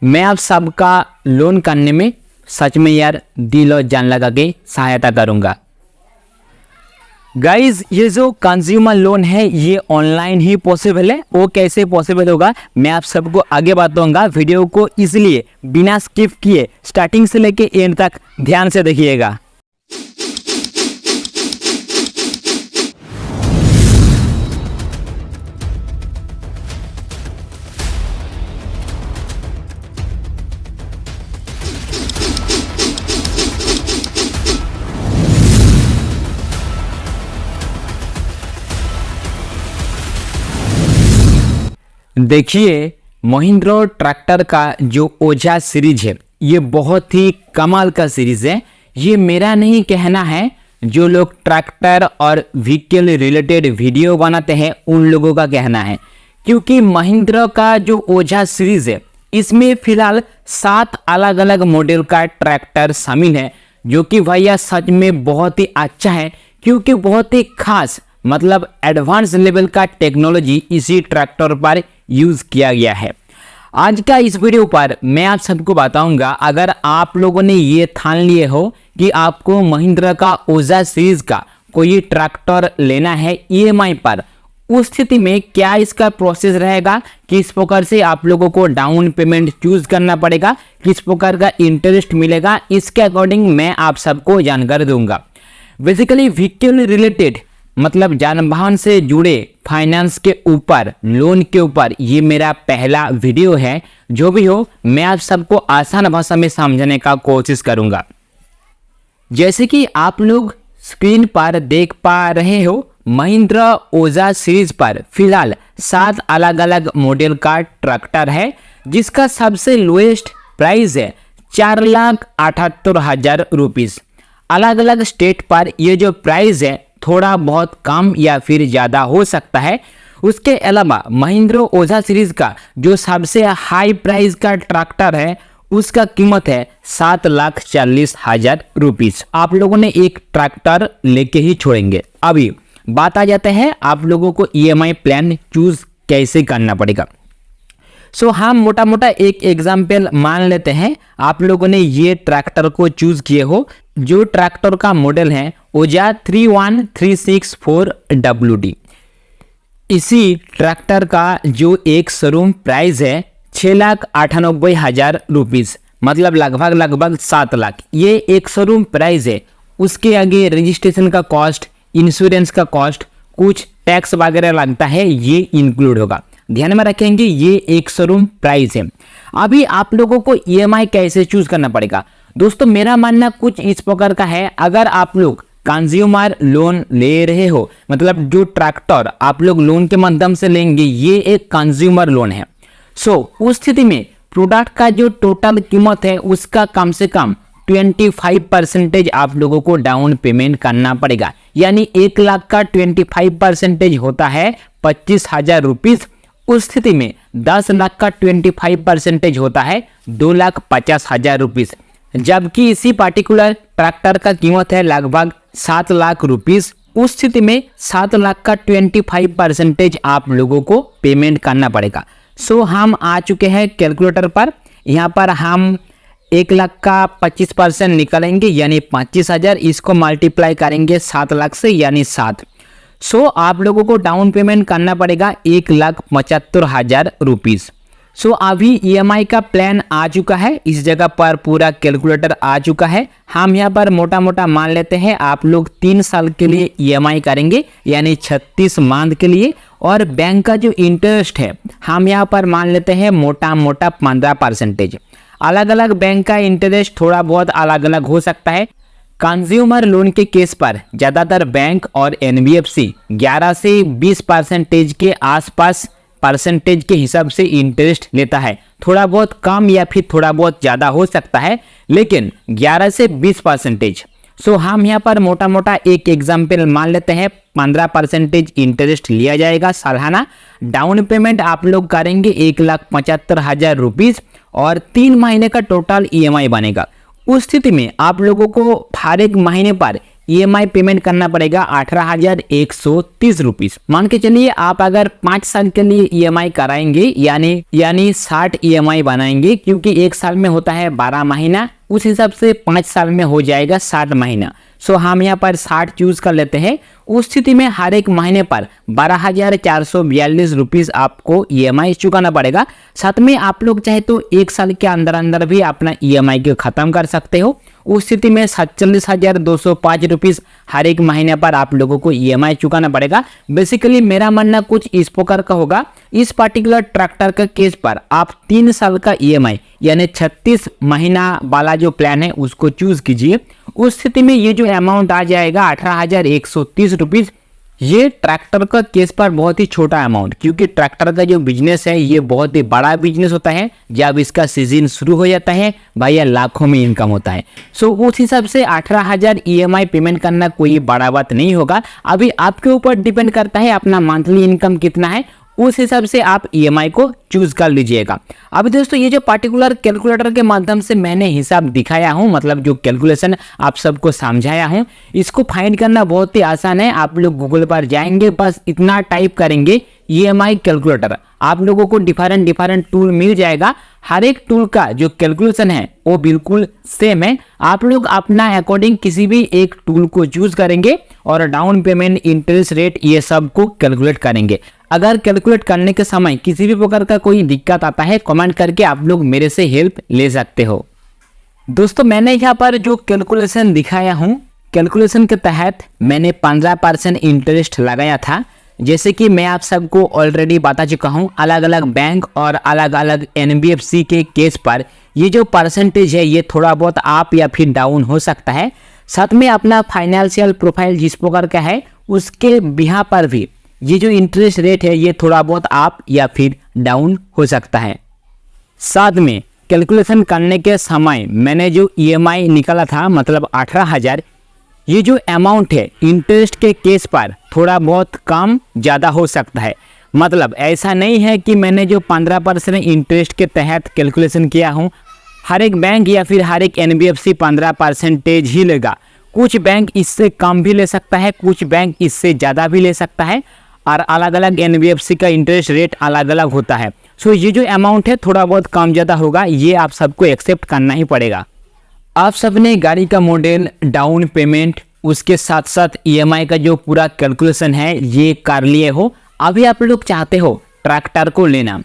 मैं आप सबका लोन करने में सच में यार दिल और जान लगा के सहायता करूंगा। गाइज, ये जो कंज्यूमर लोन है ये ऑनलाइन ही पॉसिबल है। वो कैसे पॉसिबल होगा मैं आप सबको आगे बताऊंगा। वीडियो को इसलिए बिना स्किप किए स्टार्टिंग से लेके एंड तक ध्यान से देखिएगा। देखिए, महिंद्रा ट्रैक्टर का जो ओजा सीरीज है ये बहुत ही कमाल का सीरीज है। ये मेरा नहीं कहना है, जो लोग ट्रैक्टर और व्हीकल रिलेटेड वीडियो बनाते हैं उन लोगों का कहना है। क्योंकि महिंद्रा का जो ओजा सीरीज है इसमें फिलहाल 7 अलग अलग मॉडल का ट्रैक्टर शामिल है, जो कि भैया सच में बहुत ही अच्छा है। क्योंकि बहुत ही खास मतलब एडवांस लेवल का टेक्नोलॉजी इसी ट्रैक्टर पर यूज किया गया है। आज का इस वीडियो पर मैं आप सबको बताऊंगा, अगर आप लोगों ने ये ठान लिए हो कि आपको महिंद्रा का ओजा सीरीज का कोई ट्रैक्टर लेना है ईएमआई पर, उस स्थिति में क्या इसका प्रोसेस रहेगा, किस प्रकार से आप लोगों को डाउन पेमेंट चूज करना पड़ेगा, किस प्रकार का इंटरेस्ट मिलेगा, इसके अकॉर्डिंग मैं आप सबको जानकारी दूंगा। बेसिकली व्हीकल रिलेटेड मतलब जान वाहन से जुड़े फाइनेंस के ऊपर, लोन के ऊपर ये मेरा पहला वीडियो है। जो भी हो मैं आप सबको आसान भाषा में समझाने का कोशिश करूंगा। जैसे कि आप लोग स्क्रीन पर देख पा रहे हो, महिंद्रा ओजा सीरीज पर फिलहाल 7 अलग अलग मॉडल का ट्रैक्टर है, जिसका सबसे लोएस्ट प्राइस है 4,78,000 रुपीज। अलग अलग स्टेट पर ये जो प्राइस है थोड़ा बहुत कम या फिर ज़्यादा हो सकता है। उसके अलावा महिंद्रा ओजा सीरीज का जो सबसे हाई प्राइस का ट्रैक्टर है उसका कीमत है 7,40,000 रुपीज। आप लोगों ने एक ट्रैक्टर लेके ही छोड़ेंगे। अभी बात आ जाते हैं आप लोगों को ईएमआई प्लान चूज कैसे करना पड़ेगा। हम मोटा मोटा एक एग्जाम्पल मान लेते हैं। आप लोगों ने ये ट्रैक्टर को चूज किए हो, जो ट्रैक्टर का मॉडल है ओजा 31364WD। इसी ट्रैक्टर का जो एक शोरूम प्राइस है 6,98,000 रुपीज, मतलब लगभग 7 लाख। ये एक शोरूम प्राइस है। उसके आगे रजिस्ट्रेशन का कॉस्ट, इंश्योरेंस का कॉस्ट, कुछ टैक्स वगैरह लगता है, ये इंक्लूड होगा। ध्यान में रखेंगे ये एक शोरूम प्राइस है। अभी आप लोगों को ईएमआई कैसे चूज करना पड़ेगा दोस्तों, मेरा मानना कुछ इस प्रकार का है। अगर आप लोग कंज्यूमर लोन ले रहे हो, मतलब जो ट्रैक्टर आप लोग लोन के माध्यम से लेंगे ये एक कंज्यूमर लोन है। उस स्थिति में प्रोडक्ट का जो टोटल कीमत है उसका कम से कम 25% आप लोगों को डाउन पेमेंट करना पड़ेगा। यानी 1 लाख का 25% होता है 25,000 रुपीज। उस स्थिति में 10 लाख का 25% होता है 2,50,000 रुपीज। जबकि इसी पर्टिकुलर ट्रैक्टर का कीमत है लगभग 7 लाख रुपीज। उस स्थिति में 7 लाख का 25% आप लोगों को पेमेंट करना पड़ेगा। हम आ चुके हैं कैलकुलेटर पर। यहाँ पर हम 1 लाख का 25% निकालेंगे यानी 25,000, इसको मल्टीप्लाई करेंगे 7 लाख से यानी 7। आप लोगों को डाउन पेमेंट करना पड़ेगा 1,75,000 रुपीज। अभी ईएमआई का प्लान आ चुका है, इस जगह पर पूरा कैलकुलेटर आ चुका है। हम यहाँ पर मोटा मोटा मान लेते हैं आप लोग 3 साल के लिए ईएमआई करेंगे यानी 36 मंथ के लिए। और बैंक का जो इंटरेस्ट है हम यहाँ पर मान लेते हैं मोटा मोटा 15%। अलग अलग बैंक का इंटरेस्ट थोड़ा बहुत अलग अलग हो सकता है। कंज्यूमर लोन के केस पर ज़्यादातर बैंक और एनबीएफसी 11 से 20% के आसपास परसेंटेज के हिसाब से इंटरेस्ट लेता है। थोड़ा बहुत कम या फिर थोड़ा बहुत ज़्यादा हो सकता है, लेकिन 11 से 20%। हम यहाँ पर मोटा मोटा एक एग्जाम्पल मान लेते हैं 15% इंटरेस्ट लिया जाएगा सालाना। डाउन पेमेंट आप लोग करेंगे 1,75,000 रुपीज़ और 3 महीने का टोटल ईएमआई बनेगा। उस स्थिति में आप लोगों को हर एक महीने पर EMI पेमेंट करना पड़ेगा 18,130 रुपीज। मान के चलिए आप अगर 5 साल के लिए EMI कराएंगे यानी 60 EMI बनाएंगे, क्योंकि एक साल में होता है 12 महीना, उस हिसाब से 5 साल में हो जाएगा 60 महीना। सो हम यहाँ पर 60 चूज कर लेते हैं। उस स्थिति में हर एक महीने पर 12,442 रुपीज आपको EMI चुकाना पड़ेगा। साथ में आप लोग चाहे तो एक साल के अंदर अंदर भी अपना EMI को खत्म कर सकते हो। उस स्थिति में 47,205 रुपीज हर एक महीने पर आप लोगों को EMI चुकाना पड़ेगा। बेसिकली मेरा मानना कुछ इस प्रकार का होगा। इस पर्टिकुलर ट्रैक्टर का केस पर आप 3 साल का EMI यानी 36 महीना वाला जो प्लान है उसको चूज कीजिए। उस स्थिति में ये जो अमाउंट आ जाएगा 18,130 रुपीज। ये ट्रैक्टर का केस पर बहुत ही छोटा अमाउंट, क्योंकि ट्रैक्टर का जो बिजनेस है ये बहुत ही बड़ा बिजनेस होता है। जब इसका सीजन शुरू हो जाता है भैया लाखों में इनकम होता है। सो उस हिसाब से 18,000 EMI पेमेंट करना कोई बड़ा बात नहीं होगा। अभी आपके ऊपर डिपेंड करता है अपना मंथली इनकम कितना है, उस हिसाब से आप EMI को चूज कर लीजिएगा। अभी दोस्तों ये जो पार्टिकुलर कैलकुलेटर के माध्यम से मैंने हिसाब दिखाया हूँ, मतलब जो कैलकुलेशन आप सबको समझाया हूँ, इसको फाइंड करना बहुत ही आसान है। आप लोग गूगल पर जाएंगे, बस इतना टाइप करेंगे EMI कैलकुलेटर, आप लोगों को डिफरेंट टूल मिल जाएगा। हर एक टूल का जो कैलकुलेशन है वो बिल्कुल सेम है। आप लोग अपना अकॉर्डिंग किसी भी एक टूल को चूज करेंगे और डाउन पेमेंट, इंटरेस्ट रेट, ये सब को कैलकुलेट करेंगे। अगर कैलकुलेट करने के समय किसी भी प्रकार का कोई दिक्कत आता है, कमेंट करके आप लोग मेरे से हेल्प ले सकते हो। दोस्तों मैंने यहाँ पर जो कैलकुलेशन दिखाया हूँ, कैलकुलेशन के तहत मैंने 15% इंटरेस्ट लगाया था। जैसे कि मैं आप सबको ऑलरेडी बता चुका हूँ, अलग अलग बैंक और अलग अलग NBFC के केस पर ये जो परसेंटेज है ये थोड़ा बहुत अप या फिर डाउन हो सकता है। साथ में अपना फाइनेंशियल प्रोफाइल जिस प्रकार का है उसके बिहा पर भी ये जो इंटरेस्ट रेट है ये थोड़ा बहुत अप या फिर डाउन हो सकता है। साथ में कैलकुलेशन करने के समय मैंने जो EMI निकाला था, मतलब 18,000, ये जो अमाउंट है इंटरेस्ट के केस पर थोड़ा बहुत कम ज़्यादा हो सकता है। मतलब ऐसा नहीं है कि मैंने जो 15% इंटरेस्ट के तहत कैलकुलेशन किया हूँ, हर एक बैंक या फिर हर एक NBFC 15% ही लेगा। कुछ बैंक इससे कम भी ले सकता है, कुछ बैंक इससे ज़्यादा भी ले सकता है, और अलग अलग NBFC का इंटरेस्ट रेट अलग अलग होता है। सो ये जो अमाउंट है थोड़ा बहुत कम ज़्यादा होगा, ये आप सबको एक्सेप्ट करना ही पड़ेगा। आप सबने गाड़ी का मॉडल, डाउन पेमेंट, उसके साथ साथ EMI का जो पूरा कैलकुलेशन है ये कर लिए हो। अभी आप लोग चाहते हो ट्रैक्टर को लेना।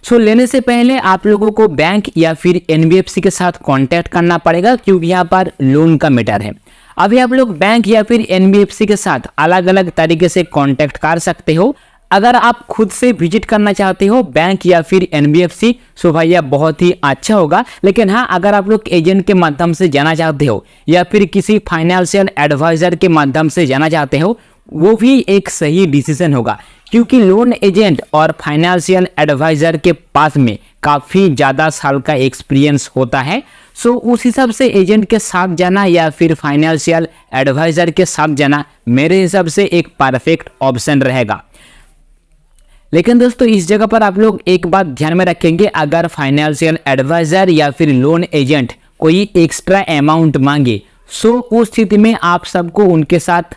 सो लेने से पहले आप लोगों को बैंक या फिर NBFC के साथ कांटेक्ट करना पड़ेगा, क्योंकि यहाँ पर लोन का मैटर है। अभी आप लोग बैंक या फिर NBFC के साथ अलग अलग तरीके से कांटेक्ट कर सकते हो। अगर आप खुद से विजिट करना चाहते हो बैंक या फिर NBFC, सो भैया बहुत ही अच्छा होगा। लेकिन हाँ, अगर आप लोग एजेंट के माध्यम से जाना चाहते हो या फिर किसी फाइनेंशियल एडवाइजर के माध्यम से जाना चाहते हो, वो भी एक सही डिसीजन होगा, क्योंकि लोन एजेंट और फाइनेंशियल एडवाइजर के पास में काफ़ी ज़्यादा साल का एक्सपीरियंस होता है। सो उस हिसाब से एजेंट के साथ जाना या फिर फाइनेंशियल एडवाइजर के साथ जाना मेरे हिसाब से एक परफेक्ट ऑप्शन रहेगा। लेकिन दोस्तों इस जगह पर आप लोग एक बात ध्यान में रखेंगे, अगर फाइनेंशियल एडवाइजर या फिर लोन एजेंट कोई एक्स्ट्रा अमाउंट मांगे, सो उस स्थिति में आप सबको उनके साथ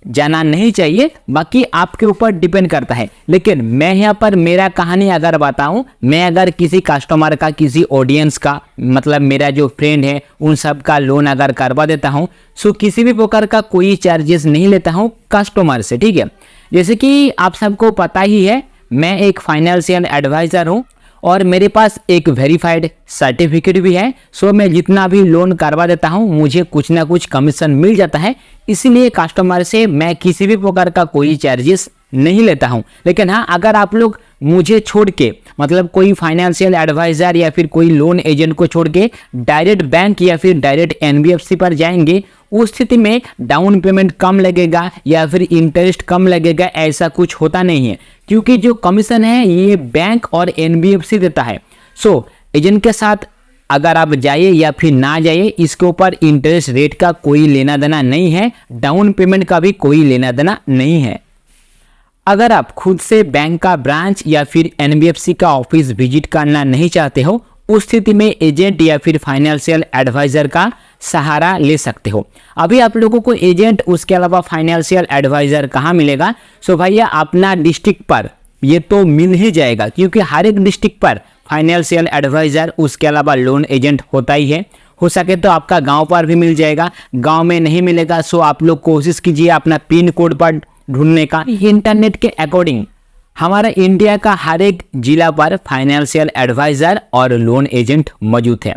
जाना नहीं चाहिए। बाकी आपके ऊपर डिपेंड करता है। लेकिन मैं यहाँ पर मेरा कहानी अगर बताऊं, मैं अगर किसी कस्टमर का, किसी ऑडियंस का, मतलब मेरा जो फ्रेंड है उन सब का लोन अगर करवा देता हूं, सो किसी भी प्रकार का कोई चार्जेस नहीं लेता हूं कस्टमर से, ठीक है। जैसे कि आप सबको पता ही है, मैं एक फाइनेंशियल एडवाइज़र हूँ और मेरे पास एक वेरीफाइड सर्टिफिकेट भी है। सो मैं जितना भी लोन करवा देता हूँ मुझे कुछ ना कुछ कमीशन मिल जाता है, इसलिए कस्टमर से मैं किसी भी प्रकार का कोई चार्जेस नहीं लेता हूँ। लेकिन हाँ, अगर आप लोग मुझे छोड़ के, मतलब कोई फाइनेंशियल एडवाइज़र या फिर कोई लोन एजेंट को छोड़ के डायरेक्ट बैंक या फिर डायरेक्ट NBFC पर जाएंगे, उस स्थिति में डाउन पेमेंट कम लगेगा या फिर इंटरेस्ट कम लगेगा, ऐसा कुछ होता नहीं है, क्योंकि जो कमीशन है ये बैंक और NBFC देता है। सो एजेंट के साथ अगर आप जाइए या फिर ना जाइए, इसके ऊपर इंटरेस्ट रेट का कोई लेना देना नहीं है, डाउन पेमेंट का भी कोई लेना देना नहीं है। अगर आप खुद से बैंक का ब्रांच या फिर NBFC का ऑफिस विजिट करना नहीं चाहते हो, उस स्थिति में एजेंट या फिर फाइनेंशियल एडवाइजर का सहारा ले सकते हो। अभी आप लोगों को एजेंट उसके अलावा फाइनेंशियल एडवाइज़र कहाँ मिलेगा? सो भैया अपना डिस्ट्रिक्ट पर ये तो मिल ही जाएगा, क्योंकि हर एक डिस्ट्रिक्ट पर फाइनेंशियल एडवाइज़र उसके अलावा लोन एजेंट होता ही है। हो सके तो आपका गांव पर भी मिल जाएगा, गांव में नहीं मिलेगा सो आप लोग कोशिश कीजिए अपना पिन कोड पर ढूंढने का। इंटरनेट के अकॉर्डिंग हमारा इंडिया का हर एक जिला पर फाइनेंशियल एडवाइज़र और लोन एजेंट मौजूद है।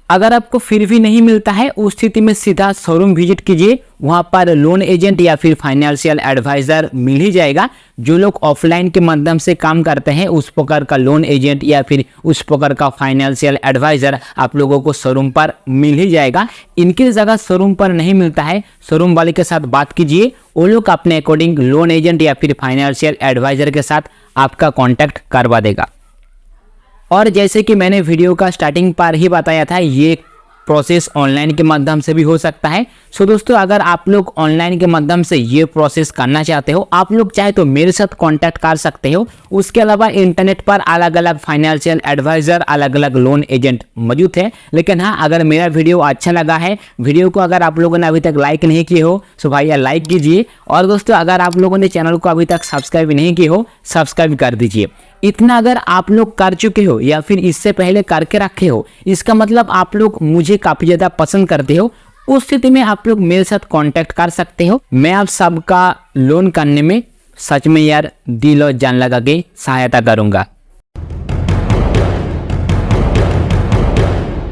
अगर आपको फिर भी नहीं मिलता है उस स्थिति में सीधा शोरूम विजिट कीजिए, वहाँ पर लोन एजेंट या फिर फाइनेंशियल एडवाइज़र मिल ही जाएगा। जो लोग ऑफलाइन के माध्यम से काम करते हैं उस प्रकार का लोन एजेंट या फिर उस प्रकार का फाइनेंशियल एडवाइज़र आप लोगों को शोरूम पर मिल ही जाएगा। इनकी जगह शोरूम पर नहीं मिलता है, शोरूम वाले के साथ बात कीजिए, वो लोग अपने अकॉर्डिंग लोन एजेंट या फिर फाइनेंशियल एडवाइज़र के साथ आपका कॉन्टैक्ट करवा देगा। और जैसे कि मैंने वीडियो का स्टार्टिंग पर ही बताया था, ये प्रोसेस ऑनलाइन के माध्यम से भी हो सकता है। सो दोस्तों अगर आप लोग ऑनलाइन के माध्यम से ये प्रोसेस करना चाहते हो, आप लोग चाहे तो मेरे साथ कांटेक्ट कर सकते हो। उसके अलावा इंटरनेट पर अलग अलग फाइनेंशियल एडवाइज़र, अलग अलग लोन एजेंट मौजूद है। लेकिन हाँ, अगर मेरा वीडियो अच्छा लगा है, वीडियो को अगर आप लोगों ने अभी तक लाइक नहीं किए हो सो भाई लाइक कीजिए। और दोस्तों अगर आप लोगों ने चैनल को अभी तक सब्सक्राइब नहीं किए हो, सब्सक्राइब कर दीजिए। इतना अगर आप लोग कर चुके हो या फिर इससे पहले करके रखे हो, इसका मतलब आप लोग मुझे काफ़ी ज़्यादा पसंद करते हो। उस स्थिति में आप लोग मेरे साथ कांटेक्ट कर सकते हो। मैं आप सबका लोन करने में सच में यार दिल और जान लगा के सहायता करूँगा।